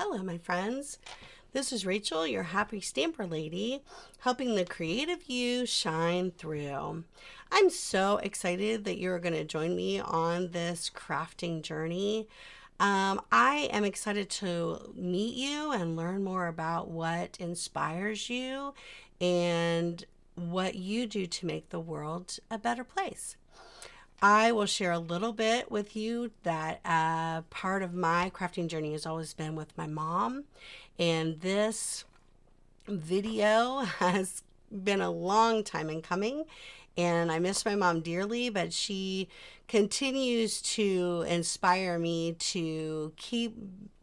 Hello, my friends. This is Rachel, your happy stamper lady, helping the creative you shine through. I'm so excited that you're going to join me on this crafting journey. I am excited to meet you and learn more about what inspires you and what you do to make the world a better place. I will share a little bit with you that part of my crafting journey has always been with my mom, and this video has been a long time in coming, and I miss my mom dearly, but she continues to inspire me to keep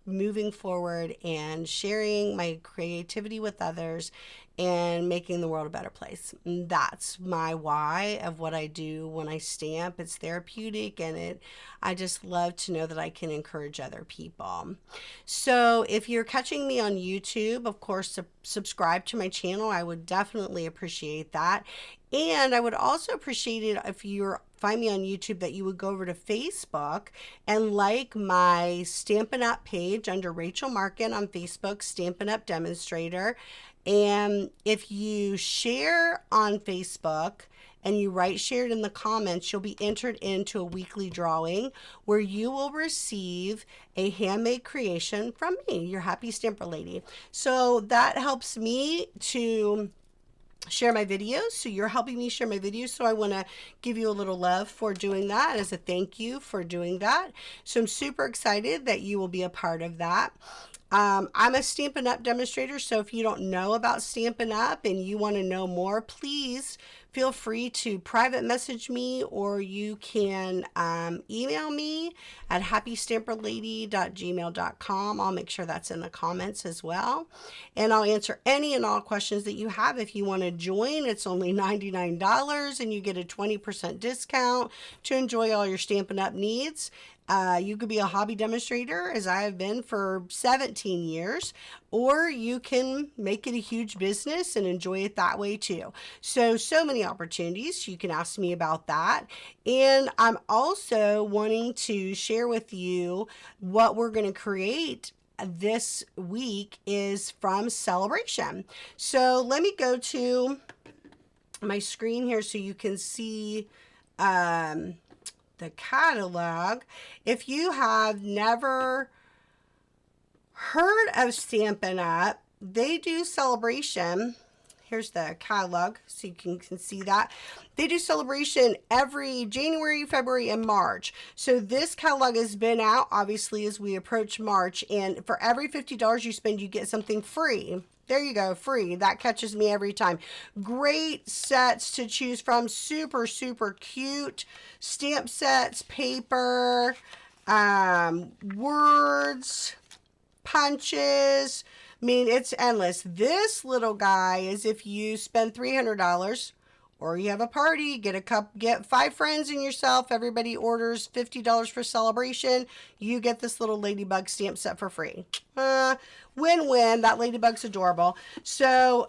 moving forward and sharing my creativity with others and making the world a better place. And that's my why of what I do when I stamp. It's therapeutic, and I just love to know that I can encourage other people. So if you're catching me on YouTube, of course, subscribe to my channel. I would definitely appreciate that. And I would also appreciate it if you're find me on YouTube, that you would go over to Facebook and like my Stampin' Up page under Rachel Markin on Facebook, Stampin' Up Demonstrator. And if you share on Facebook and you write shared in the comments, you'll be entered into a weekly drawing where you will receive a handmade creation from me, your happy stamper lady. So that helps me to share my videos. So you're helping me share my videos. So I want to give you a little love for doing that as a thank you for doing that. So I'm super excited that you will be a part of that. I'm a Stampin' Up demonstrator, so if you don't know about Stampin' Up and you want to know more, please feel free to private message me, or you can email me at happystamperlady.gmail.com. I'll make sure that's in the comments as well. And I'll answer any and all questions that you have. If you want to join, it's only $99 and you get a 20% discount to enjoy all your Stampin' Up needs. You could be a hobby demonstrator, as I have been for 17 years, or you can make it a huge business and enjoy it that way too. So many opportunities. You can ask me about that. And I'm also wanting to share with you what we're going to create this week is from Celebration. So let me go to my screen here so you can see the catalog. If you have never heard of Stampin' Up, they do Celebration. Here's the catalog so you can see that. They do Celebration every January, February, and March. So this catalog has been out, obviously, as we approach March. And for every $50 you spend, you get something free. There you go, free. That catches me every time. Great sets to choose from. Super, super cute stamp sets, paper, words, punches. I mean, it's endless. This little guy is if you spend $300 or you have a party, get 5 friends and yourself, everybody orders $50 for Celebration, you get this little ladybug stamp set for free. Win-win. That ladybug's adorable. So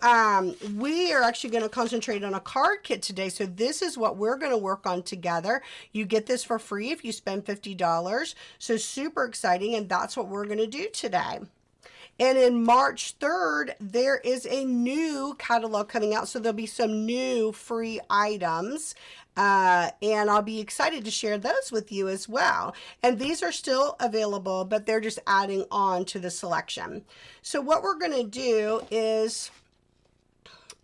we are actually going to concentrate on a card kit today. So this is what we're going to work on together. You get this for free if you spend $50. So super exciting, and that's what we're going to do today. And in March 3rd, there is a new catalog coming out. So there'll be some new free items. And I'll be excited to share those with you as well. And these are still available, but they're just adding on to the selection. So what we're going to do is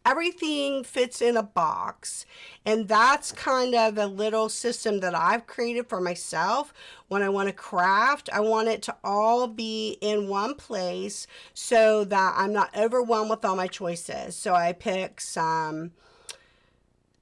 everything fits in a box, and that's kind of a little system that I've created for myself. When I want to craft, I want it to all be in one place so that I'm not overwhelmed with all my choices. So I pick some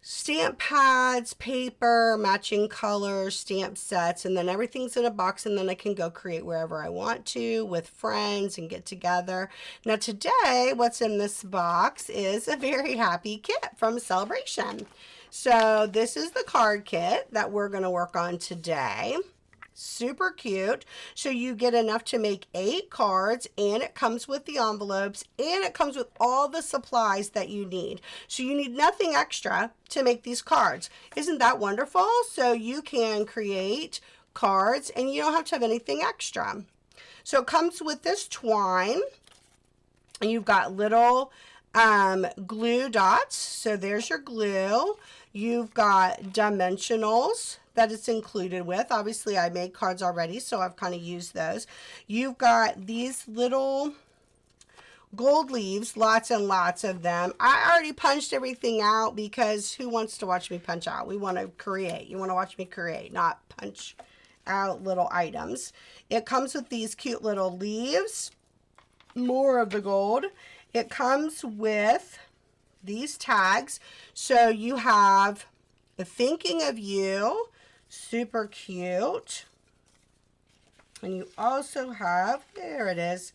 stamp pads, paper, matching colors, stamp sets, and then everything's in a box, and then I can go create wherever I want to with friends and get together. Now today, what's in this box is a very happy kit from Celebration. So this is the card kit that we're going to work on today. Super cute. So you get enough to make 8 cards, and it comes with the envelopes, and it comes with all the supplies that you need. So you need nothing extra to make these cards. Isn't that wonderful? So you can create cards and you don't have to have anything extra. So it comes with this twine, and you've got little glue dots. So there's your glue. You've got dimensionals that it's included with. Obviously, I made cards already, so I've kind of used those. You've got these little gold leaves, lots and lots of them. I already punched everything out because who wants to watch me punch out? We want to create. You want to watch me create, not punch out little items. It comes with these cute little leaves, more of the gold. It comes with these tags. So you have thinking of you, super cute. And you also have, there it is,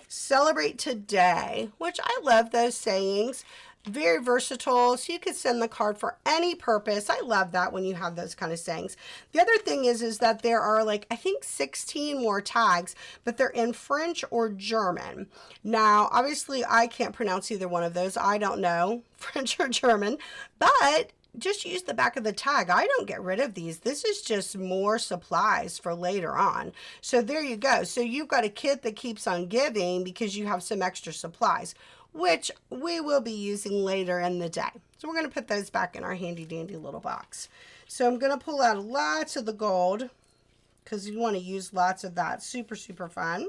celebrate today, which I love those sayings. Very versatile, so you could send the card for any purpose. I love that when you have those kind of sayings. The other thing is that there are like, I think 16 more tags, but they're in French or German. Now, obviously, I can't pronounce either one of those. I don't know French or German, but just use the back of the tag. I don't get rid of these. This is just more supplies for later on. So there you go. So you've got a kit that keeps on giving because you have some extra supplies, which we will be using later in the day. So we're going to put those back in our handy dandy little box. So I'm going to pull out lots of the gold because you want to use lots of that. Super, super fun.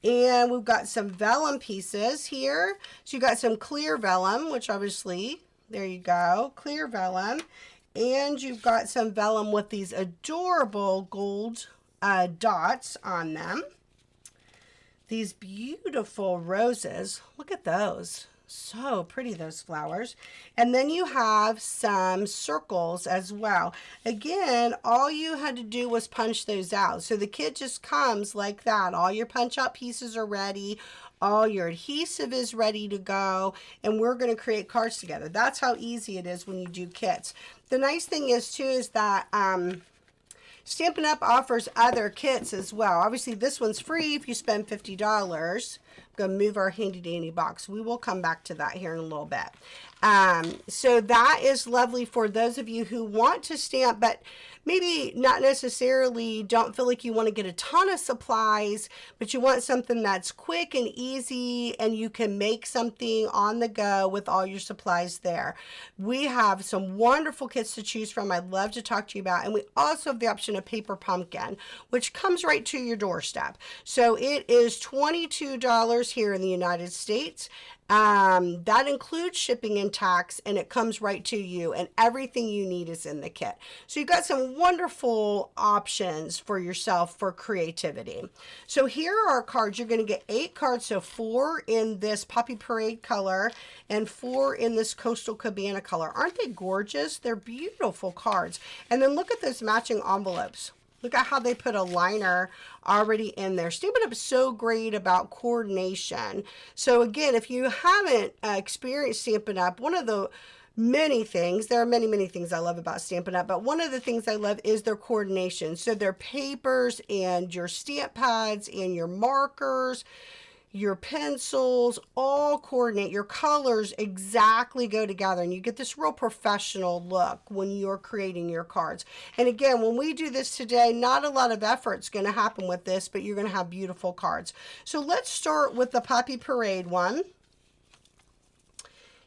And we've got some vellum pieces here. So you got some clear vellum, which obviously, there you go, clear vellum. And you've got some vellum with these adorable gold dots on them. These beautiful roses. Look at those. So pretty, those flowers. And then you have some circles as well. Again, all you had to do was punch those out. So the kit just comes like that. All your punch out pieces are ready. All your adhesive is ready to go. And we're going to create cards together. That's how easy it is when you do kits. The nice thing is too is that Stampin' Up! Offers other kits as well. Obviously, this one's free if you spend $50. I'm going to move our handy dandy box. We will come back to that here in a little bit. So that is lovely for those of you who want to stamp, but maybe not necessarily don't feel like you want to get a ton of supplies, but you want something that's quick and easy and you can make something on the go with all your supplies there. We have some wonderful kits to choose from. I'd love to talk to you about. And we also have the option of paper pumpkin, which comes right to your doorstep. So it is $22 here in the United States. That includes shipping and tax, and it comes right to you, and everything you need is in the kit. So you've got some wonderful options for yourself for creativity. So here are our cards. You're going to get 8 cards, so 4 in this Poppy Parade color and 4 in this Coastal Cabana color. Aren't they gorgeous? They're beautiful cards. And then look at those matching envelopes. Look at how they put a liner already in there. Stampin' Up! Is so great about coordination. So again, if you haven't experienced Stampin' Up!, one of the many things, there are many, many things I love about Stampin' Up!, but one of the things I love is their coordination. So their papers and your stamp pads and your markers, your pencils, all coordinate. Your colors exactly go together, and you get this real professional look when you're creating your cards. And again, when we do this today, not a lot of effort's going to happen with this, but you're going to have beautiful cards. So let's start with the Poppy Parade one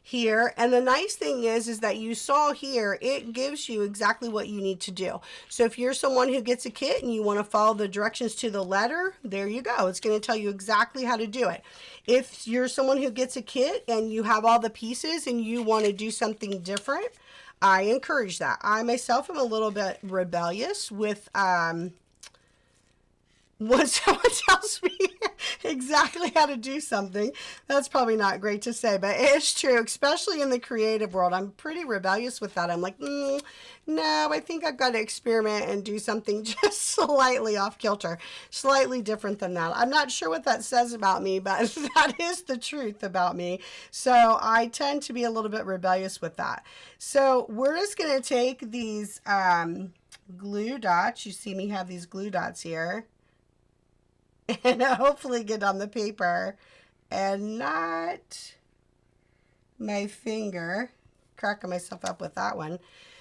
here. And the nice thing is that you saw here, it gives you exactly what you need to do. So if you're someone who gets a kit and you want to follow the directions to the letter, there you go. It's going to tell you exactly how to do it. If you're someone who gets a kit and you have all the pieces and you want to do something different, I encourage that. I myself am a little bit rebellious with when someone tells me exactly how to do something. That's probably not great to say, but it's true, especially in the creative world. I'm pretty rebellious with that. I'm like, no, I think I've got to experiment and do something just slightly off kilter, slightly different than that. I'm not sure what that says about me, but that is the truth about me. So I tend to be a little bit rebellious with that. So we're just going to take these glue dots. You see me have these glue dots here. And hopefully get on the paper and not my finger. Cracking myself up with that one.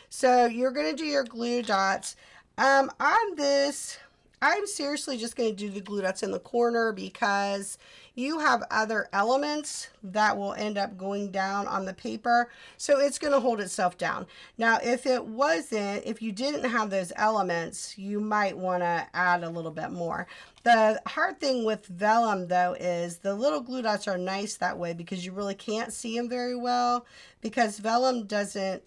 So you're going to do your glue dots. On this, I'm seriously just going to do the glue dots in the corner because you have other elements that will end up going down on the paper. So it's going to hold itself down. Now, if you didn't have those elements, you might want to add a little bit more. The hard thing with vellum though is the little glue dots are nice that way because you really can't see them very well because vellum doesn't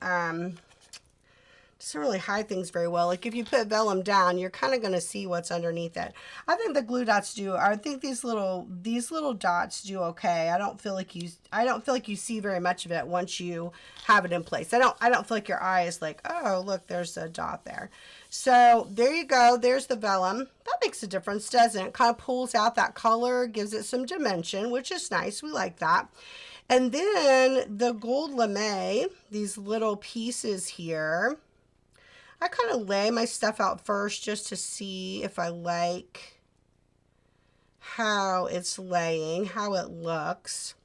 really hide things very well. Like if you put vellum down, you're kind of going to see what's underneath it. I think the glue dots do. I think these little dots do okay. I don't feel like you see very much of it once you have it in place. I don't feel like your eye is like, oh, look, there's a dot there. So there you go. There's the vellum. That makes a difference, doesn't it? Kind of pulls out that color, gives it some dimension, which is nice. We like that. And then the gold lame, these little pieces here, I kind of lay my stuff out first just to see if I like how it's laying, how it looks.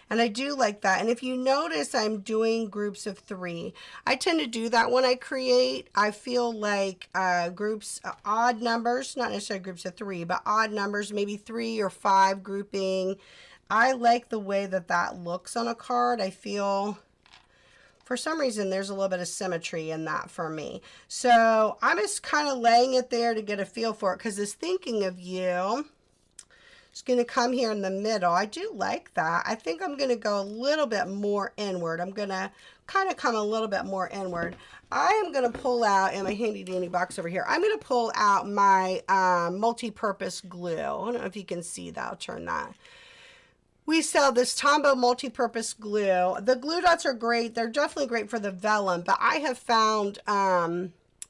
And I do like that. And if you notice, I'm doing groups of 3. I tend to do that when I create. I feel like groups, odd numbers, not necessarily groups of 3, but odd numbers, maybe 3 or 5 grouping. I like the way that that looks on a card. I feel, for some reason, there's a little bit of symmetry in that for me. So I'm just kind of laying it there to get a feel for it because it's thinking of you. It's going to come here in the middle. I do like that. I think I'm going to go a little bit more inward. I'm going to kind of come a little bit more inward. I am going to pull out in my handy dandy box over here. I'm going to pull out my multi-purpose glue. I don't know if you can see that. I'll turn that. We sell this Tombow multi-purpose glue. The glue dots are great. They're definitely great for the vellum, but I have found,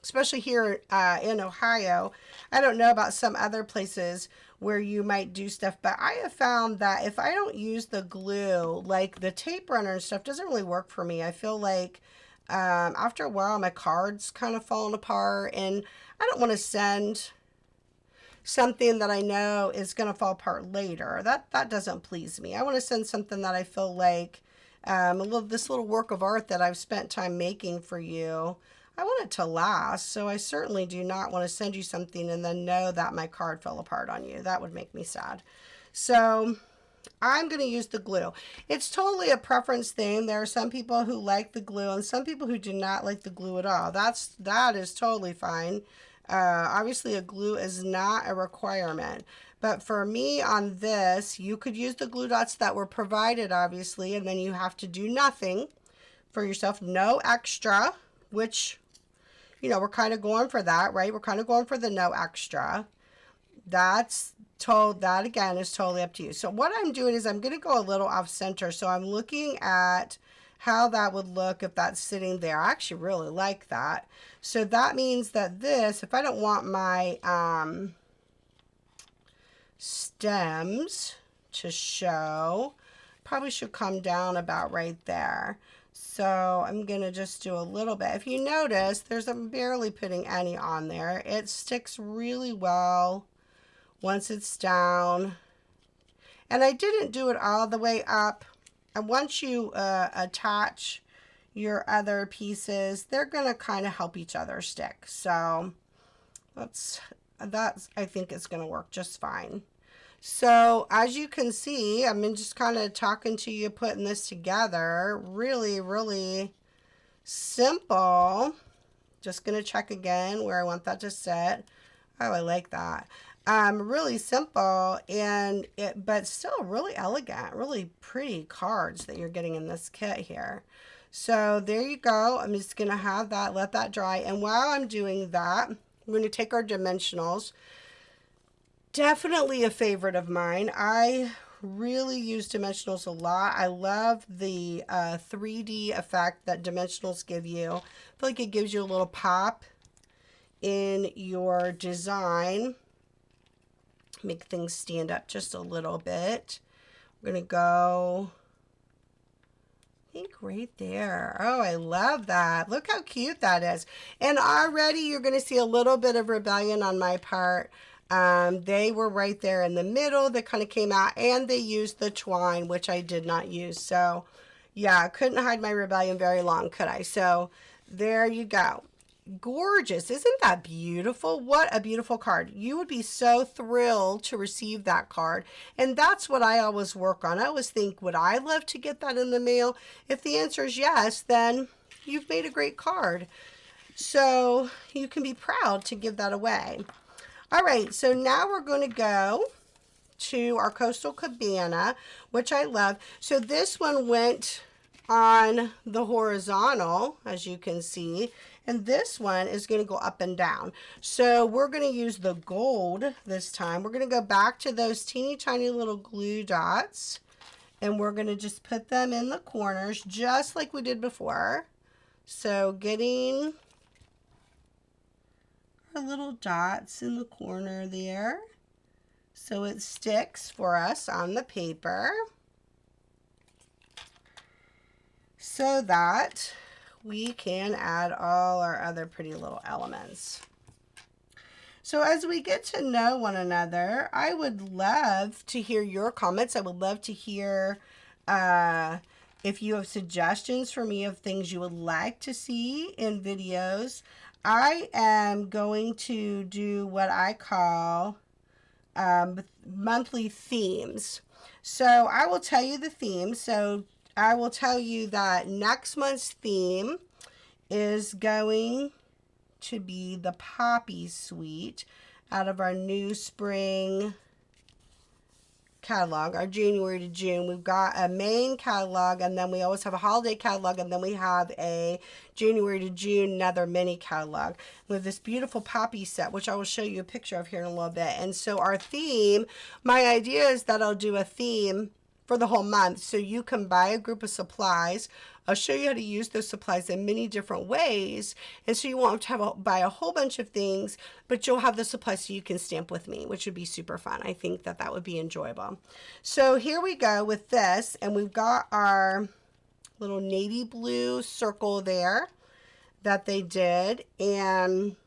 especially here in Ohio, I don't know about some other places where you might do stuff, but I have found that if I don't use the glue, like the tape runner and stuff doesn't really work for me. I feel like after a while my card's kind of falling apart, and I don't want to send something that I know is going to fall apart later. That doesn't please me. I want to send something that I feel like this little work of art that I've spent time making for you, I want it to last. So I certainly do not want to send you something and then know that my card fell apart on you. That would make me sad. So I'm going to use the glue. It's totally a preference thing. There are some people who like the glue and some people who do not like the glue at all. That is totally fine. Obviously a glue is not a requirement, but for me on this, you could use the glue dots that were provided, obviously, and then you have to do nothing for yourself, no extra, which, you know, we're kind of going for that, right? We're kind of going for the no extra. That again is totally up to you. So what I'm doing is I'm going to go a little off center. So I'm looking at how that would look if that's sitting there. I actually really like that. So that means that this, if I don't want my stems to show, probably should come down about right there. So I'm going to just do a little bit. If you notice, I'm barely putting any on there. It sticks really well once it's down. And I didn't do it all the way up. And once you attach your other pieces, they're going to kind of help each other stick. So that's I think it's going to work just fine. So as you can see, I'm just kind of talking to you, putting this together. Really, really simple. Just going to check again where I want that to sit. Oh, I like that. Really simple, but still really elegant, really pretty cards that you're getting in this kit here. So there you go. I'm just going to have that, let that dry. And while I'm doing that, I'm going to take our dimensionals. Definitely a favorite of mine. I really use dimensionals a lot. I love the 3D effect that dimensionals give you. I feel like it gives you a little pop in your design. Make things stand up just a little bit. We're going to go, I think right there. Oh, I love that. Look how cute that is. And already you're going to see a little bit of rebellion on my part. They were right there in the middle. They kind of came out, and they used the twine, which I did not use. So yeah, I couldn't hide my rebellion very long, could I? So there you go. gorgeous. Isn't that beautiful? What a beautiful card. You would be so thrilled to receive that card. And that's what I always work on. I always think, would I love to get that in the mail? If the answer is yes, then you've made a great card. So you can be proud to give that away. All right, so now we're going to go to our Coastal Cabana, which I love. So this one went on the horizontal, as you can see, and this one is going to go up and down. So we're going to use the gold this time. We're going to go back to those teeny tiny little glue dots, and we're going to just put them in the corners just like we did before. So getting our little dots in the corner there so it sticks for us on the paper, so that we can add all our other pretty little elements. So as we get to know one another, I would love to hear your comments. I would love to hear if you have suggestions for me of things you would like to see in videos. I am going to do what I call monthly themes. So I will tell you the theme. So I will tell you that next month's theme is going to be the Poppy Suite out of our new spring catalog, our January to June. We've got a main catalog, and then we always have a holiday catalog, and then we have a January to June another mini catalog with this beautiful poppy set, which I will show you a picture of here in a little bit. And so our theme, my idea is that I'll do a theme for the whole month, so you can buy a group of supplies. I'll show you how to use those supplies in many different ways, and so you won't have to buy a whole bunch of things, but you'll have the supplies so you can stamp with me, which would be super fun. I think that that would be enjoyable. So here we go with this, and we've got our little navy blue circle there that they did, and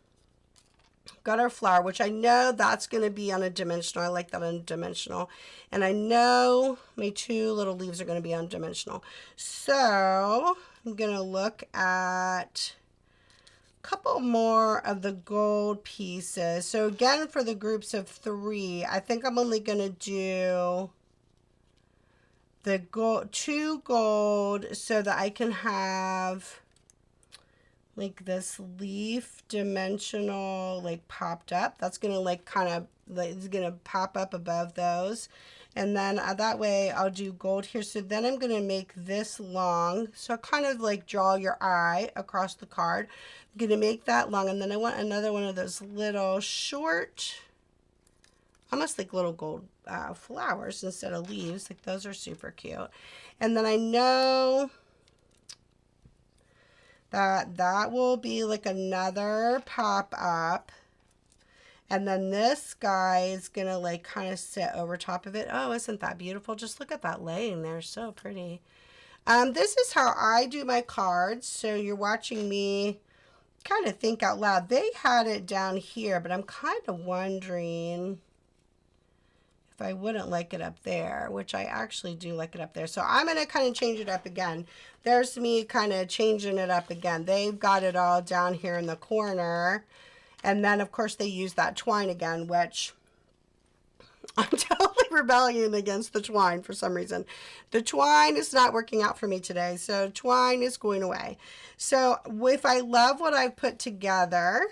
got our flower, which I know that's going to be on a dimensional. I like that on a dimensional. And I know my two little leaves are going to be on dimensional. So I'm going to look at a couple more of the gold pieces. So again, for the groups of 3, I think I'm only going to do the gold, 2 gold, so that I can have like this leaf dimensional like popped up. That's gonna like kind of like, it's gonna pop up above those, and then that way I'll do gold here. So then I'm gonna make this long, so kind of like draw your eye across the card. I'm gonna make that long, and then I want another one of those little short, almost like little gold flowers instead of leaves. Like those are super cute. And then I know that will be like another pop up, and then this guy is gonna like kind of sit over top of it. Oh, isn't that beautiful? Just look at that laying there, so pretty. This is how I do my cards, so you're watching me kind of think out loud. They had it down here, but I'm kind of wondering if I wouldn't like it up there, which I actually do like it up there. So I'm going to kind of change it up again. There's me kind of changing it up again. They've got it all down here in the corner. And then, of course, they use that twine again, which I'm totally rebelling against the twine for some reason. The twine is not working out for me today, so twine is going away. So if I love what I've put together,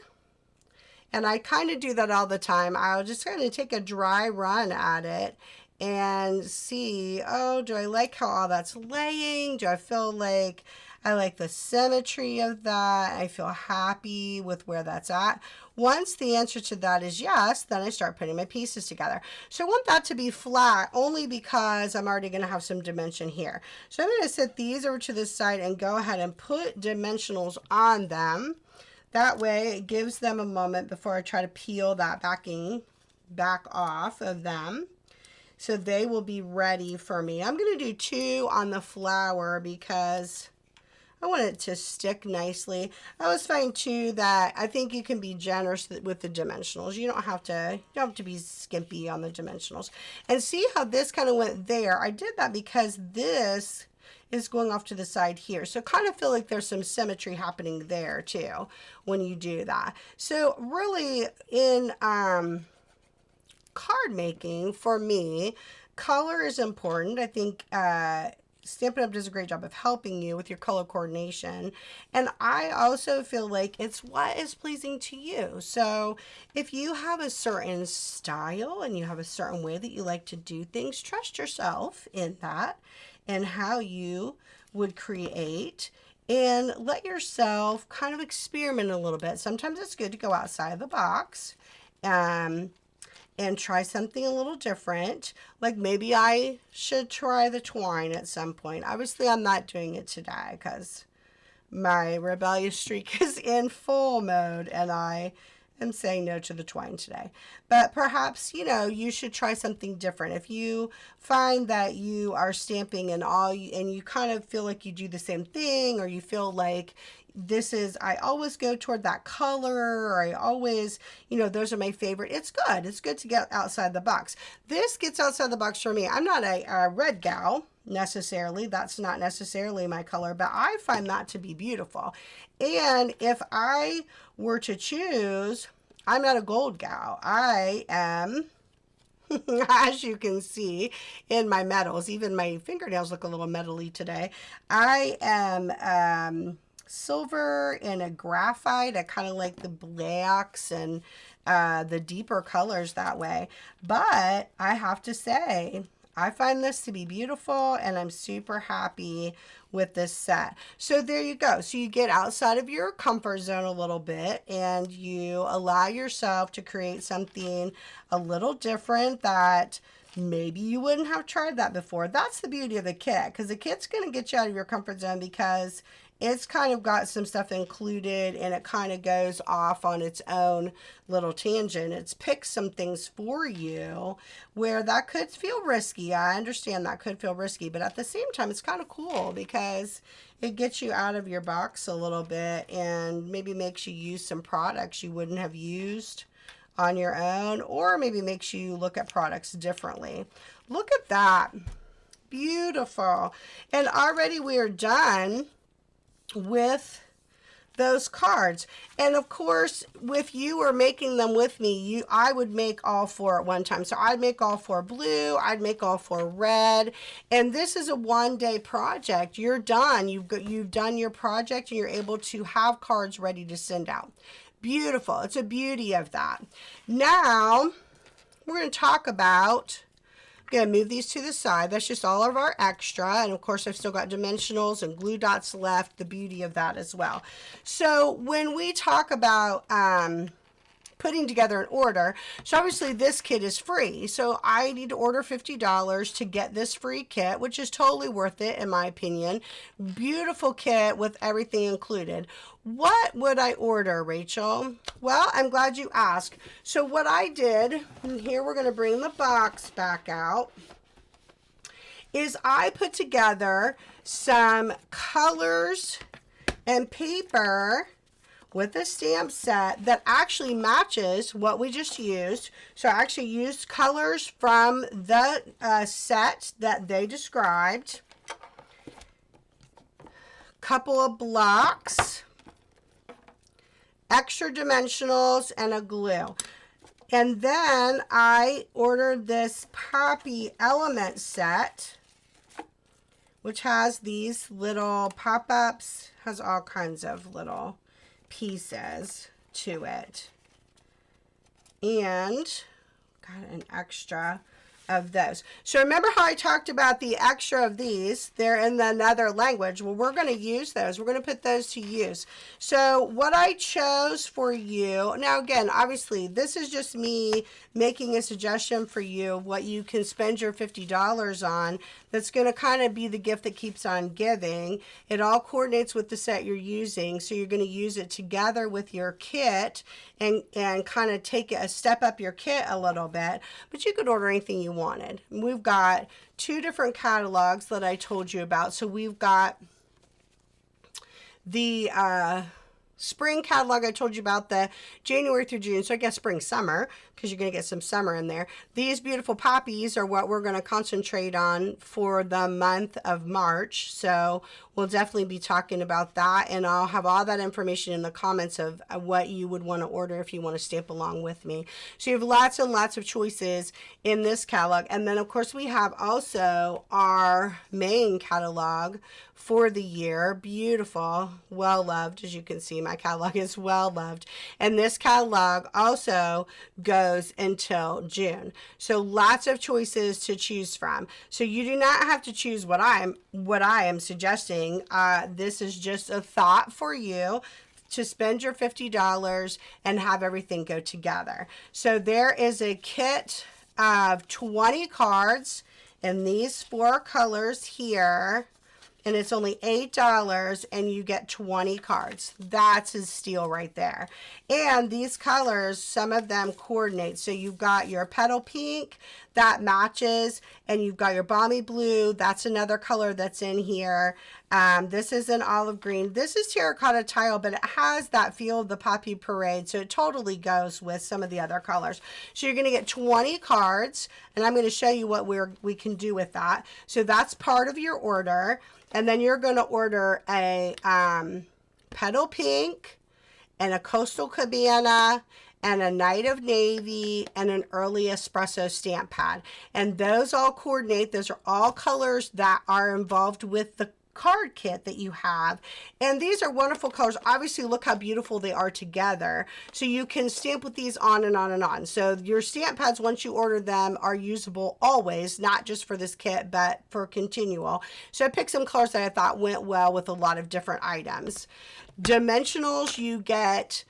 and I kind of do that all the time, I'll just kind of take a dry run at it and see, oh, do I like how all that's laying? Do I feel like I like the symmetry of that? I feel happy with where that's at. Once the answer to that is yes, then I start putting my pieces together. So I want that to be flat only because I'm already going to have some dimension here. So I'm going to set these over to the side and go ahead and put dimensionals on them. That way it gives them a moment before I try to peel that backing back off of them. So they will be ready for me. I'm going to do 2 on the flower because I want it to stick nicely. I always find too that I think you can be generous with the dimensionals. You don't have to be skimpy on the dimensionals. And see how this kind of went there? I did that because this is going off to the side here. So kind of feel like there's some symmetry happening there too when you do that. So really in card making, for me, color is important. I think Stampin' Up! Does a great job of helping you with your color coordination. And I also feel like it's what is pleasing to you. So if you have a certain style and you have a certain way that you like to do things, trust yourself in that and how you would create, and let yourself kind of experiment a little bit. Sometimes it's good to go outside of the box. And try something a little different. Like maybe I should try the twine at some point. Obviously, I'm not doing it today because my rebellious streak is in full mode and I am saying no to the twine today. But perhaps, you know, you should try something different. If you find that you are stamping and you kind of feel like you do the same thing, or you feel like I always go toward that color, or I always, you know, those are my favorite. It's good. It's good to get outside the box. This gets outside the box for me. I'm not a red gal necessarily. That's not necessarily my color, but I find that to be beautiful. And if I were to choose, I'm not a gold gal. I am, as you can see in my metals, even my fingernails look a little metally today. I am silver and a graphite. I kind of like the blacks and the deeper colors that way. But I have to say, I find this to be beautiful and I'm super happy with this set. So there you go. So you get outside of your comfort zone a little bit and you allow yourself to create something a little different that maybe you wouldn't have tried that before. That's the beauty of the kit, because the kit's going to get you out of your comfort zone because it's kind of got some stuff included and it kind of goes off on its own little tangent. It's picked some things for you where that could feel risky. I understand that could feel risky, but at the same time, it's kind of cool because it gets you out of your box a little bit and maybe makes you use some products you wouldn't have used on your own, or maybe makes you look at products differently. Look at that. Beautiful. And already we are done with those cards. And of course, if you were making them with me, I would make all four at one time. So I'd make all four blue, I'd make all four red, and this is a one-day project. You're done. You've done your project and you're able to have cards ready to send out. Beautiful. It's a beauty of that. Now, we're going to talk about, I'm going to move these to the side. That's just all of our extra. And of course, I've still got dimensionals and glue dots left. The beauty of that as well. So when we talk about putting together an order, so obviously this kit is free. So I need to order $50 to get this free kit, which is totally worth it in my opinion. Beautiful kit with everything included. What would I order, Rachel? Well, I'm glad you asked. So what I did, and here we're going to bring the box back out, is I put together some colors and paper with a stamp set that actually matches what we just used. So I actually used colors from the set that they described. Couple of blocks, extra dimensionals, and a glue. And then I ordered this Poppy element set, which has these little pop-ups, has all kinds of little pieces to it, and got an extra of those. So remember how I talked about the extra of these? They're in another language. Well, we're going to use those. We're going to put those to use. So what I chose for you, now again, obviously this is just me making a suggestion for you of what you can spend your $50 on. That's going to kind of be the gift that keeps on giving. It all coordinates with the set you're using. So you're going to use it together with your kit and kind of take a step up your kit a little bit, but you could order anything you wanted. We've got two different catalogs that I told you about. So we've got the spring catalog. I told you about the January through June, so I guess spring, summer, because you're going to get some summer in there. These beautiful poppies are what we're going to concentrate on for the month of March. So we'll definitely be talking about that, and I'll have all that information in the comments of what you would want to order if you want to stamp along with me. So you have lots and lots of choices in this catalog. And then of course we have also our main catalog for the year. Beautiful, well loved. As you can see, my catalog is well loved, and this catalog also goes until June. So lots of choices to choose from. So you do not have to choose what I am suggesting. This is just a thought for you to spend your $50 and have everything go together. So there is a kit of 20 cards in these 4 colors here, and it's only $8, and you get 20 cards. That's a steal right there. And these colors, some of them coordinate. So you've got your petal pink that matches, and you've got your balmy blue. That's another color that's in here. This is an olive green. This is terracotta tile, but it has that feel of the Poppy Parade, so it totally goes with some of the other colors. So you're going to get 20 cards, and I'm going to show you what we can do with that. So that's part of your order. And then you're going to order a petal pink and a coastal cabana and a night of navy and an early espresso stamp pad. And those all coordinate. Those are all colors that are involved with the card kit that you have, and these are wonderful colors. Obviously, look how beautiful they are together. So you can stamp with these on and on and on. So your stamp pads, once you order them, are usable always, not just for this kit but for continual. So I picked some colors that I thought went well with a lot of different items. Dimensionals, you get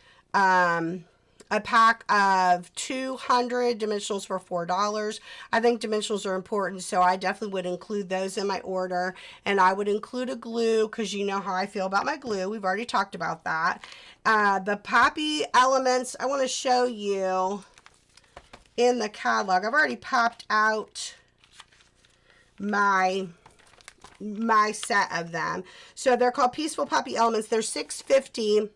a pack of 200 dimensionals for $4. I think dimensionals are important, so I definitely would include those in my order. And I would include a glue, because you know how I feel about my glue. We've already talked about that. The Poppy elements, I want to show you in the catalog. I've already popped out my set of them. So they're called Peaceful Poppy Elements. They're $6.50.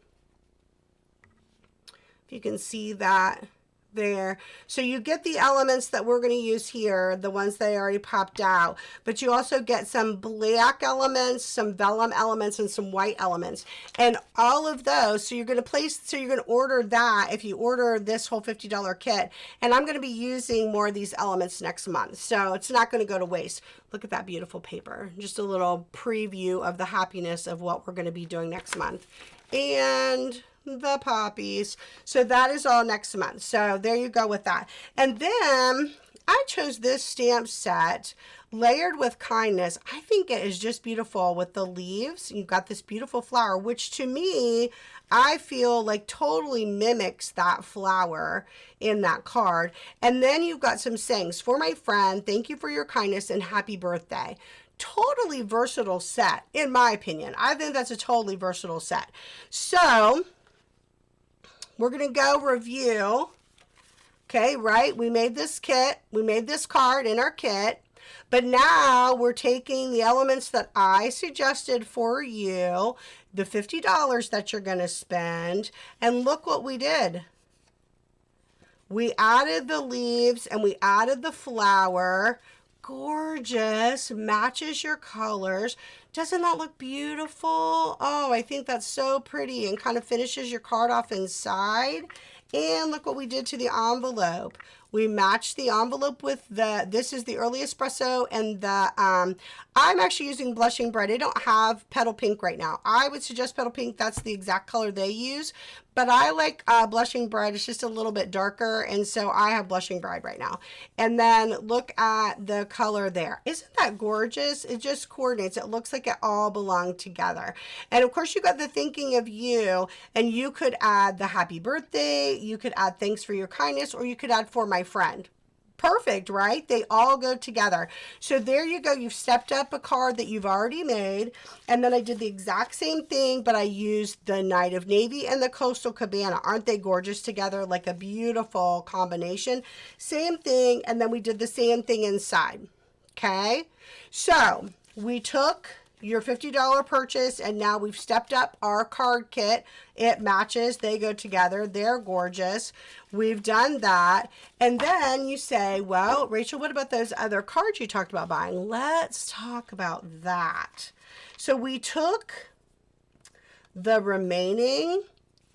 You can see that there. So you get the elements that we're going to use here, the ones that I already popped out, but you also get some black elements, some vellum elements, and some white elements, and all of those. So you're going to order that if you order this whole $50 kit, and I'm going to be using more of these elements next month, so it's not going to go to waste. Look at that beautiful paper. Just a little preview of the happiness of what we're going to be doing next month. And the poppies. So that is all next month. So there you go with that. And then I chose this stamp set, Layered with Kindness. I think it is just beautiful with the leaves. You've got this beautiful flower, which to me, I feel like totally mimics that flower in that card. And then you've got some sayings. For my friend, thank you for your kindness and happy birthday. Totally versatile set, in my opinion. I think that's a totally versatile set. So we're going to go review. Okay, right? We made this kit. We made this card in our kit. But now we're taking the elements that I suggested for you, the $50 that you're going to spend, and look what we did. We added the leaves and we added the flower. Gorgeous, matches your colors. Doesn't that look beautiful? Oh, I think that's so pretty, and kind of finishes your card off inside. And look what we did to the envelope. We matched the envelope with this is the early espresso, and I'm actually using Blushing Bride. I don't have petal pink right now. I would suggest petal pink. That's the exact color they use. But I like Blushing Bride. It's just a little bit darker, and so I have Blushing Bride right now. And then look at the color there. Isn't that gorgeous? It just coordinates. It looks like it all belonged together. And of course, you got the thinking of you, and you could add the happy birthday. You could add thanks for your kindness, or you could add for my friend. Perfect, right? They all go together. So there you go. You've stepped up a card that you've already made. And then I did the exact same thing, but I used the Night of Navy and the Coastal Cabana. Aren't they gorgeous together? Like a beautiful combination. Same thing. And then we did the same thing inside. Okay. So we took your $50 purchase, and now we've stepped up our card kit. It matches, they go together, they're gorgeous. We've done that. And then you say, well, Rachel, what about those other cards you talked about buying? Let's talk about that. So we took the remaining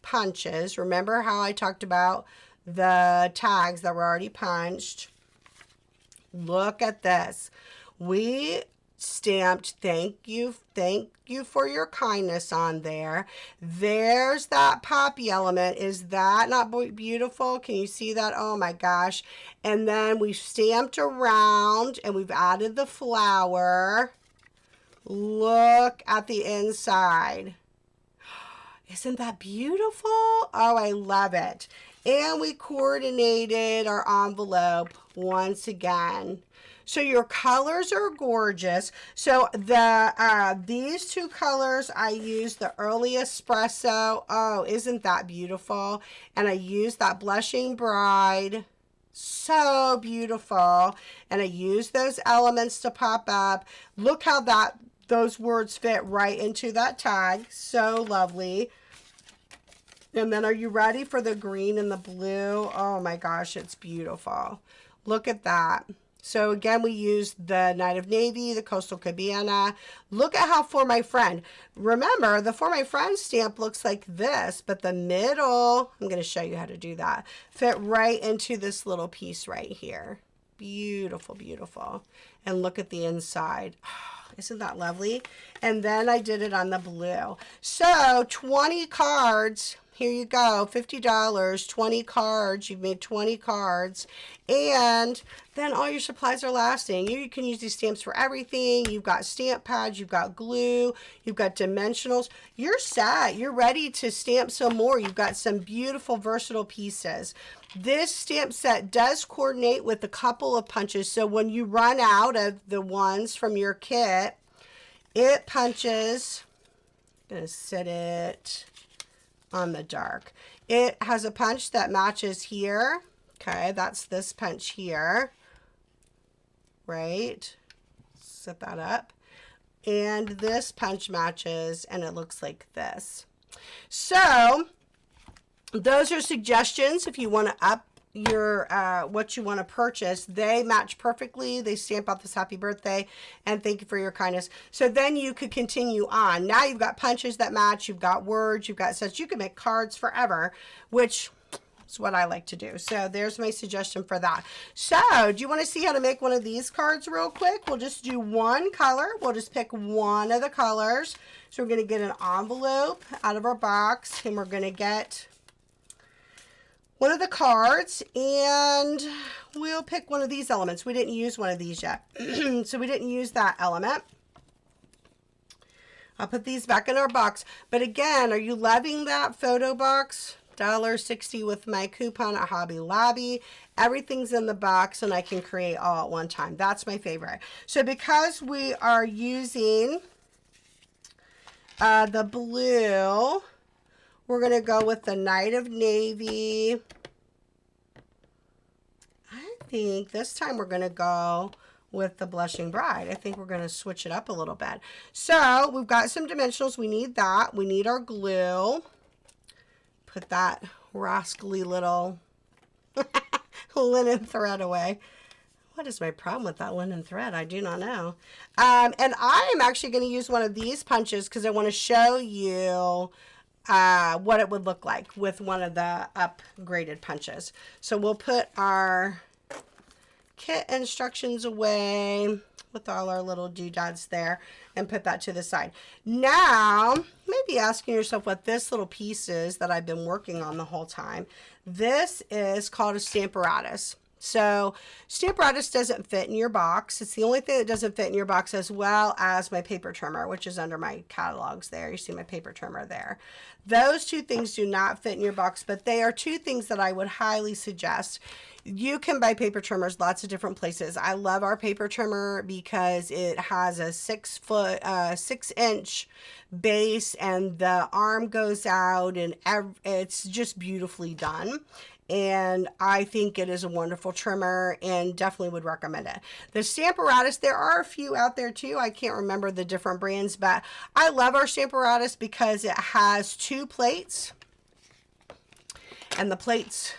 punches. Remember how I talked about the tags that were already punched? Look at this. We stamped thank you for your kindness on there. There's that poppy element. Is that not beautiful? Can you see that? Oh my gosh. And then we stamped around and we've added the flower. Look at the inside. Isn't that beautiful? Oh, I love it. And we coordinated our envelope once again. So your colors are gorgeous. So these two colors, I used the Early Espresso. Oh, isn't that beautiful? And I used that Blushing Bride. So beautiful. And I used those elements to pop up. Look how those words fit right into that tag. So lovely. And then are you ready for the green and the blue? Oh my gosh, it's beautiful. Look at that. So again, we used the Night of Navy, the Coastal Cabana. Look at how For My Friend. Remember, the For My Friend stamp looks like this, but the middle, I'm going to show you how to do that, fit right into this little piece right here. Beautiful, beautiful. And look at the inside. Isn't that lovely? And then I did it on the blue. So 20 cards. Here you go, $50, 20 cards. You've made 20 cards. And then all your supplies are lasting. You can use these stamps for everything. You've got stamp pads, you've got glue, you've got dimensionals. You're set. You're ready to stamp some more. You've got some beautiful, versatile pieces. This stamp set does coordinate with a couple of punches. So when you run out of the ones from your kit, it punches. I'm going to set it on the dark. It has a punch that matches here. Okay, that's this punch here. Right? Set that up. And this punch matches, and it looks like this. So, those are suggestions if you want to up your what you want to purchase. They match perfectly. They stamp out this happy birthday and thank you for your kindness. So then you could continue on. Now you've got punches that match, you've got words, you've got such. You can make cards forever, which is what I like to do. So there's my suggestion for that. So do you want to see how to make one of these cards real quick? We'll just do one color. We'll just pick one of the colors. So we're going to get an envelope out of our box, and we're going to get one of the cards, and we'll pick one of these elements. We didn't use one of these yet, so we didn't use that element. I'll put these back in our box. But again, are you loving that photo box? $1.60 with my coupon at Hobby Lobby. Everything's in the box, and I can create all at one time. That's my favorite. So because we are using the blue, we're going to go with the Night of Navy. I think this time we're going to go with the Blushing Bride. I think we're going to switch it up a little bit. So we've got some dimensionals. We need that. We need our glue. Put that rascally little linen thread away. What is my problem with that linen thread? I do not know. And I am actually going to use one of these punches because I want to show you what it would look like with one of the upgraded punches. So we'll put our kit instructions away with all our little doodads there and put that to the side. Now, you may be asking yourself what this little piece is that I've been working on the whole time. This is called a Stamparatus. So Stamparatus doesn't fit in your box. It's the only thing that doesn't fit in your box, as well as my paper trimmer, which is under my catalogs there. You see my paper trimmer there. Those two things do not fit in your box, but they are two things that I would highly suggest. You can buy paper trimmers lots of different places. I love our paper trimmer because it has a 6-inch base, and the arm goes out, and it's just beautifully done. and I think it is a wonderful trimmer and definitely would recommend it. The Stamparatus, there are a few out there too. I can't remember the different brands, but I love our Stamparatus because it has 2 plates, and the plates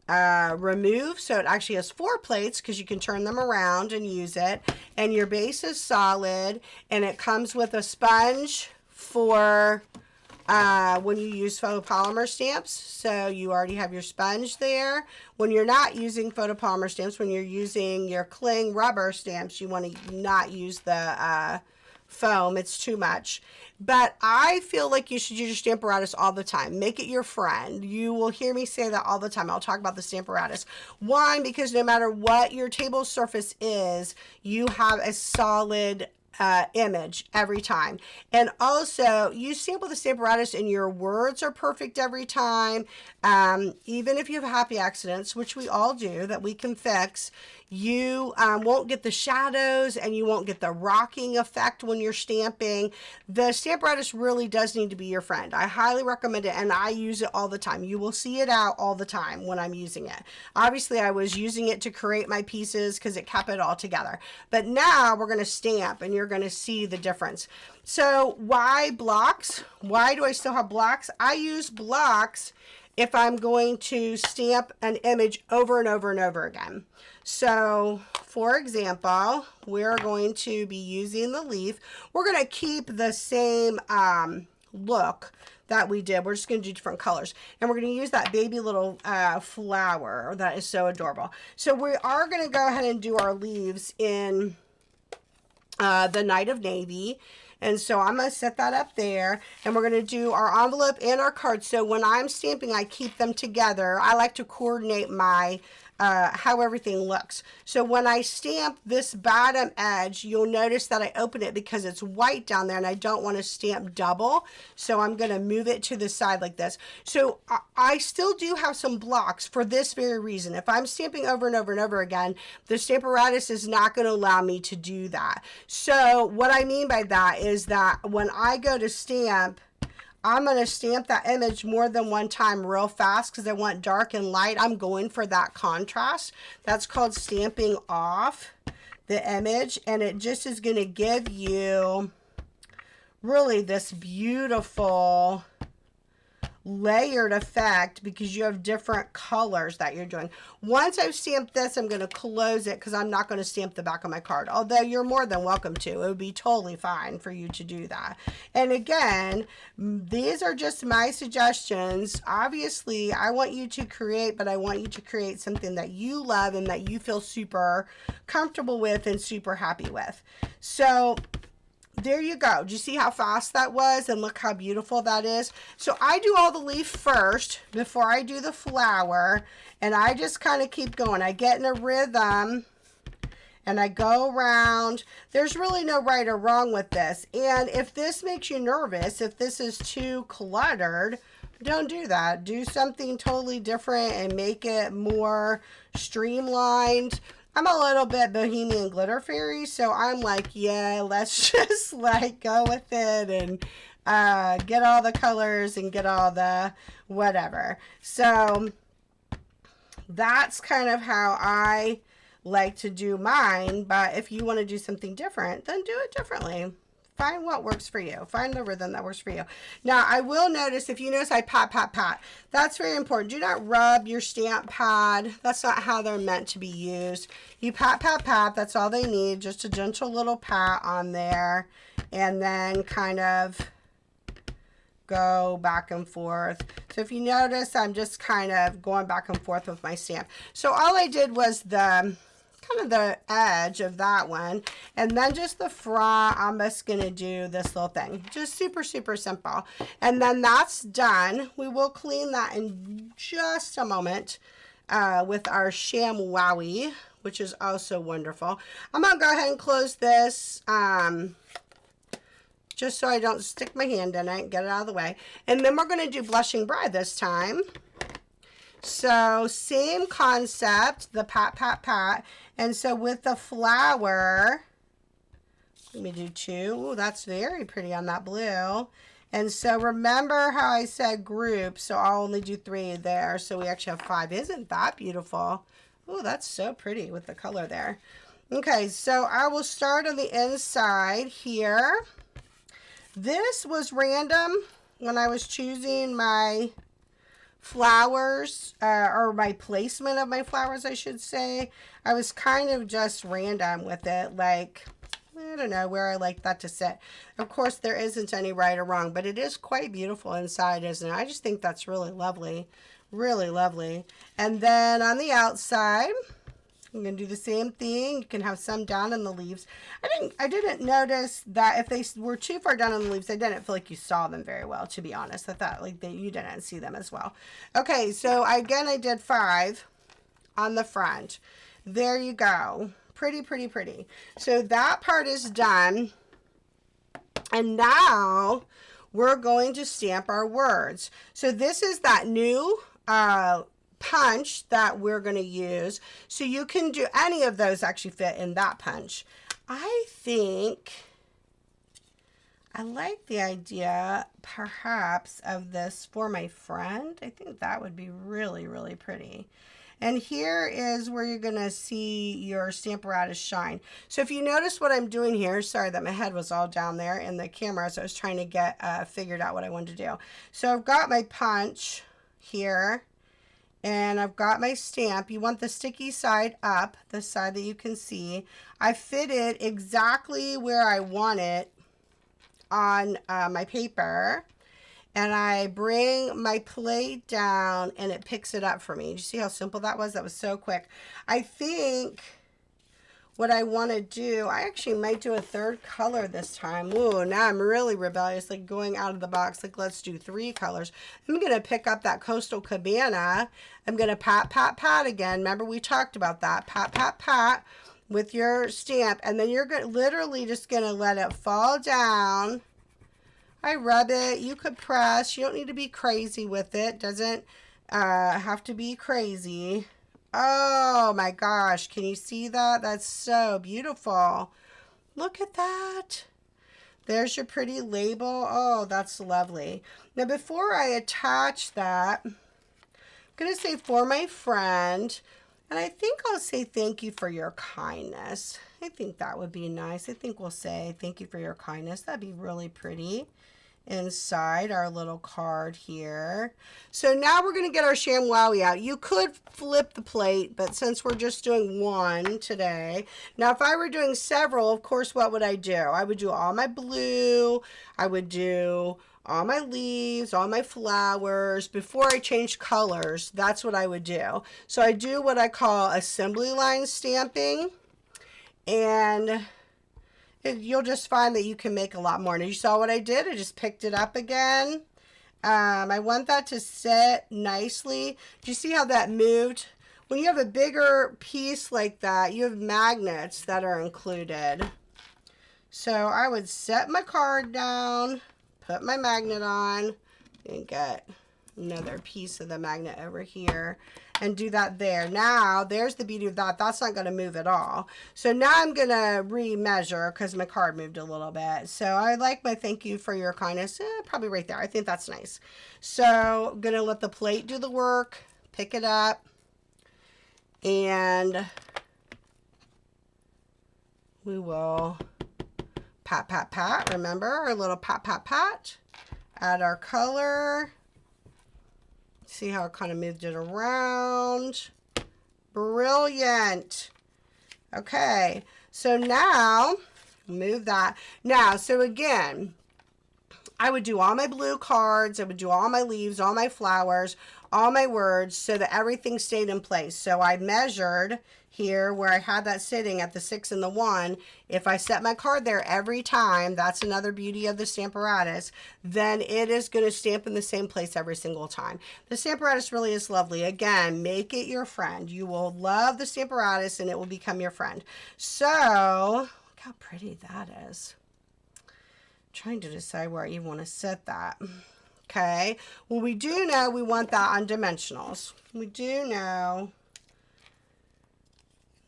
remove, so it actually has 4 plates because you can turn them around and use it, and your base is solid, and it comes with a sponge for when you use photopolymer stamps. So you already have your sponge there. When you're not using photopolymer stamps, when you're using your cling rubber stamps, you want to not use the foam. It's too much. But I feel like you should use your Stamparatus all the time. Make it your friend. You will hear me say that all the time. I'll talk about the Stamparatus. One, because no matter what your table surface is, you have a solid image every time. And also, you stamp with the Stamparatus and your words are perfect every time. Even if you have happy accidents, which we all do, that we can fix, you won't get the shadows and you won't get the rocking effect when you're stamping. The Stamparatus really does need to be your friend. I highly recommend it, and I use it all the time. You will see it out all the time when I'm using it. Obviously, I was using it to create my pieces because it kept it all together. But now we're going to stamp, and you're going to see the difference. So why blocks? Why do I still have blocks? I use blocks if I'm going to stamp an image over and over and over again. So, for example, we're going to be using the leaf. We're going to keep the same look that we did. We're just going to do different colors. And we're going to use that baby little flower that is so adorable. So we are going to go ahead and do our leaves in the Night of Navy. And so I'm going to set that up there, and we're going to do our envelope and our card. So when I'm stamping, I keep them together. I like to coordinate my how everything looks. So when I stamp this bottom edge, you'll notice that I open it because it's white down there and I don't want to stamp double. So I'm going to move it to the side like this. So I still do have some blocks for this very reason. If I'm stamping over and over and over again, the Stamparatus is not going to allow me to do that. So what I mean by that is that when I go to stamp, I'm going to stamp that image more than one time real fast because I want dark and light. I'm going for that contrast. That's called stamping off the image, and it just is going to give you really this beautiful layered effect because you have different colors that you're doing. Once I've stamped this, I'm going to close it because I'm not going to stamp the back of my card, although you're more than welcome to. It would be totally fine for you to do that. And again, these are just my suggestions. Obviously, I want you to create, but I want you to create something that you love and that you feel super comfortable with and super happy with. So there you go. Do you see how fast that was? And look how beautiful that is. So I do all the leaf first before I do the flower. And I just kind of keep going. I get in a rhythm and I go around. There's really no right or wrong with this. And if this makes you nervous, if this is too cluttered, don't do that. Do something totally different and make it more streamlined. I'm a little bit bohemian glitter fairy, so I'm like, yeah, let's just like go with it and get all the colors and get all the whatever. So that's kind of how I like to do mine, but if you want to do something different, then do it differently. Find what works for you. Find the rhythm that works for you. Now, I will notice, if you notice, I pat, pat, pat. That's very important. Do not rub your stamp pad. That's not how they're meant to be used. You pat, pat, pat. That's all they need. Just a gentle little pat on there. And then kind of go back and forth. So if you notice, I'm just kind of going back and forth with my stamp. So all I did was the kind of the edge of that one, and then just the front. I'm just gonna do this little thing, just super simple, and then that's done. We will clean that in just a moment with our ShamWowie, which is also wonderful. I'm gonna go ahead and close this just so I don't stick my hand in it. Get it out of the way, and then we're gonna do Blushing Bride this time. So same concept, the pat, pat, pat. And so with the flower, let me do two. Ooh, that's very pretty on that blue. And so remember how I said group, so I'll only do 3 there. So we actually have 5. Isn't that beautiful? Oh, that's so pretty with the color there. Okay, so I will start on the inside here. This was random when I was choosing my flowers, or my placement of my flowers, I should say. I was kind of just random with it, like, I don't know where I like that to sit. Of course, there isn't any right or wrong, but it is quite beautiful inside, isn't it? I just think that's really lovely. Really lovely. And then on the outside, I'm going to do the same thing. You can have some down in the leaves. I didn't notice that if they were too far down in the leaves, I didn't feel like you saw them very well, to be honest. I thought like you didn't see them as well. Okay, so again, I did 5 on the front. There you go. Pretty, pretty, pretty. So that part is done. And now we're going to stamp our words. So this is that new punch that we're going to use. So you can do any of those actually fit in that punch. I think I like the idea perhaps of this for my friend. I think that would be really, really pretty. And here is where you're going to see your Stamparatus shine. So if you notice what I'm doing here, sorry that my head was all down there in the camera, so I was trying to get figured out what I wanted to do. So I've got my punch here, and I've got my stamp. You want the sticky side up, the side that you can see. I fit it exactly where I want it on my paper. And I bring my plate down and it picks it up for me. Did you see how simple that was? That was so quick. I think what I want to do, I actually might do a 3rd color this time. Ooh, now I'm really rebellious, like going out of the box. Like, let's do 3 colors. I'm going to pick up that Coastal Cabana. I'm going to pat, pat, pat again. Remember we talked about that. Pat, pat, pat with your stamp. And then you're literally just going to let it fall down. I rub it. You could press. You don't need to be crazy with it. Doesn't have to be crazy. Oh my gosh. Can you see that? That's so beautiful. Look at that. There's your pretty label. Oh, that's lovely. Now, before I attach that, I'm going to say for my friend, and I think I'll say thank you for your kindness. I think that would be nice. I think we'll say thank you for your kindness. That'd be really pretty inside our little card here. So now we're going to get our ShamWowie out. You could flip the plate, but since we're just doing 1 today. Now, if I were doing several, of course, what would I do? I would do all my blue. I would do all my leaves, all my flowers. Before I change colors, that's what I would do. So I do what I call assembly line stamping, and you'll just find that you can make a lot more. And you saw what I did. I just picked it up again. I want that to sit nicely. Do you see how that moved? When you have a bigger piece like that, you have magnets that are included. So I would set my card down, put my magnet on, and get another piece of the magnet over here and do that there. Now, there's the beauty of that. That's not going to move at all. So now I'm going to re-measure because my card moved a little bit. So I like my thank you for your kindness. Probably right there. I think that's nice. So I'm going to let the plate do the work, pick it up, and we will pat, pat, pat. Remember our little pat, pat, pat. Add our color. See how it kind of moved it around. Brilliant. Okay, so now move that. Now, so again, I would do all my blue cards. I would do all my leaves, all my flowers, all my words so that everything stayed in place. So I measured here where I had that sitting at the 6 and the 1. If I set my card there every time, that's another beauty of the Stamparatus, then it is going to stamp in the same place every single time. The Stamparatus really is lovely. Again, make it your friend. You will love the Stamparatus and it will become your friend. So, look how pretty that is. I'm trying to decide where I even want to set that. Okay, well, we do know we want that on dimensionals. We do know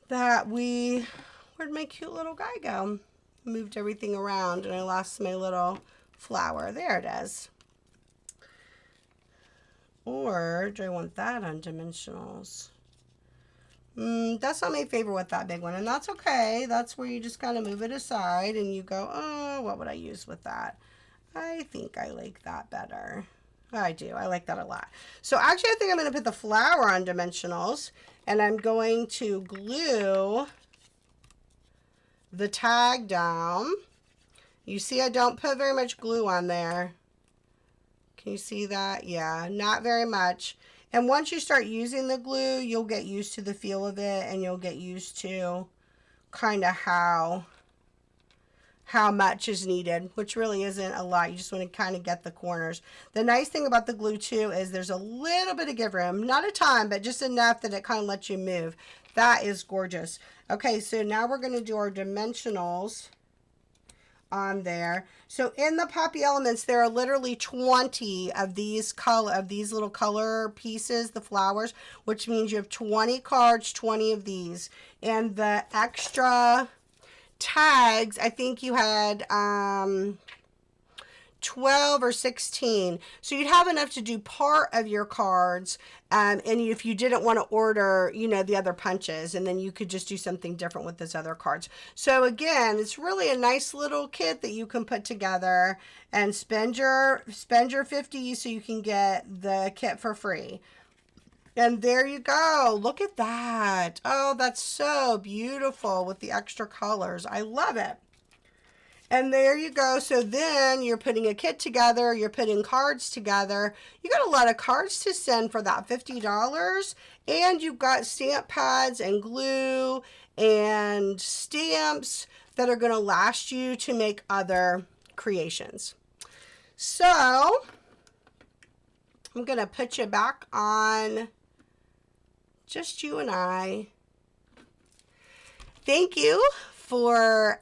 that where'd my cute little guy go? Moved everything around and I lost my little flower. There it is. Or do I want that on dimensionals? That's not my favorite with that big one, and that's okay. That's where you just kind of move it aside and you go, oh, what would I use with that? I think I like that better. I do. I like that a lot. So actually, I think I'm going to put the flower on dimensionals, and I'm going to glue the tag down. You see I don't put very much glue on there. Can you see that? Yeah, not very much. And once you start using the glue, you'll get used to the feel of it, and you'll get used to kind of how much is needed, which really isn't a lot. You just want to kind of get the corners. The nice thing about the glue too is there's a little bit of give room, not a ton, but just enough that it kind of lets you move. That is gorgeous. Okay, so now we're going to do our dimensionals on there. So in the Poppy Elements, there are literally 20 of these little color pieces, the flowers, which means you have 20 cards, 20 of these. And the extra tags, I think you had 12 or 16. So you'd have enough to do part of your cards. And if you didn't want to order, the other punches, and then you could just do something different with those other cards. So again, it's really a nice little kit that you can put together and spend your 50 so you can get the kit for free. And there you go. Look at that. Oh, that's so beautiful with the extra colors. I love it. And there you go. So then you're putting a kit together. You're putting cards together. You got a lot of cards to send for that $50. And you've got stamp pads and glue and stamps that are going to last you to make other creations. So I'm going to put you back on just you and I. Thank you for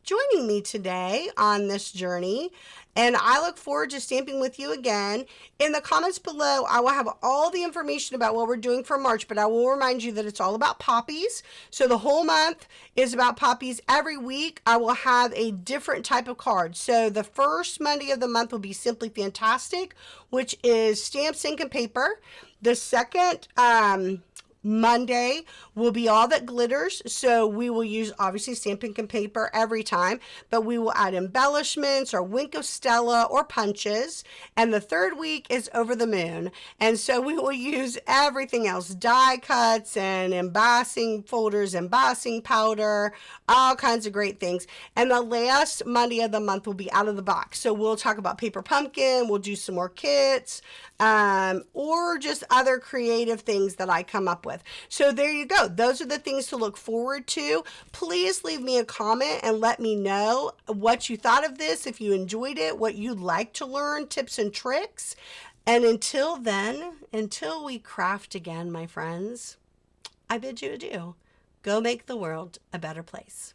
joining me today on this journey, and I look forward to stamping with you again. In the comments below, I will have all the information about what we're doing for March, but I will remind you that it's all about poppies. So the whole month is about poppies. Every week, I will have a different type of card. So the first Monday of the month will be Simply Fantastic, which is stamps, ink, and paper. The second Monday will be All That Glitters. So we will use obviously Stampin' and paper every time, but we will add embellishments or Wink of Stella or punches. And the third week is Over the Moon. And so we will use everything else, die cuts and embossing folders, embossing powder, all kinds of great things. And the last Monday of the month will be Out of the Box. So we'll talk about Paper Pumpkin, we'll do some more kits, or just other creative things that I come up with. So there you go. Those are the things to look forward to. Please leave me a comment and let me know what you thought of this, if you enjoyed it, what you'd like to learn, tips and tricks. And until then, until we craft again, my friends, I bid you adieu. Go make the world a better place.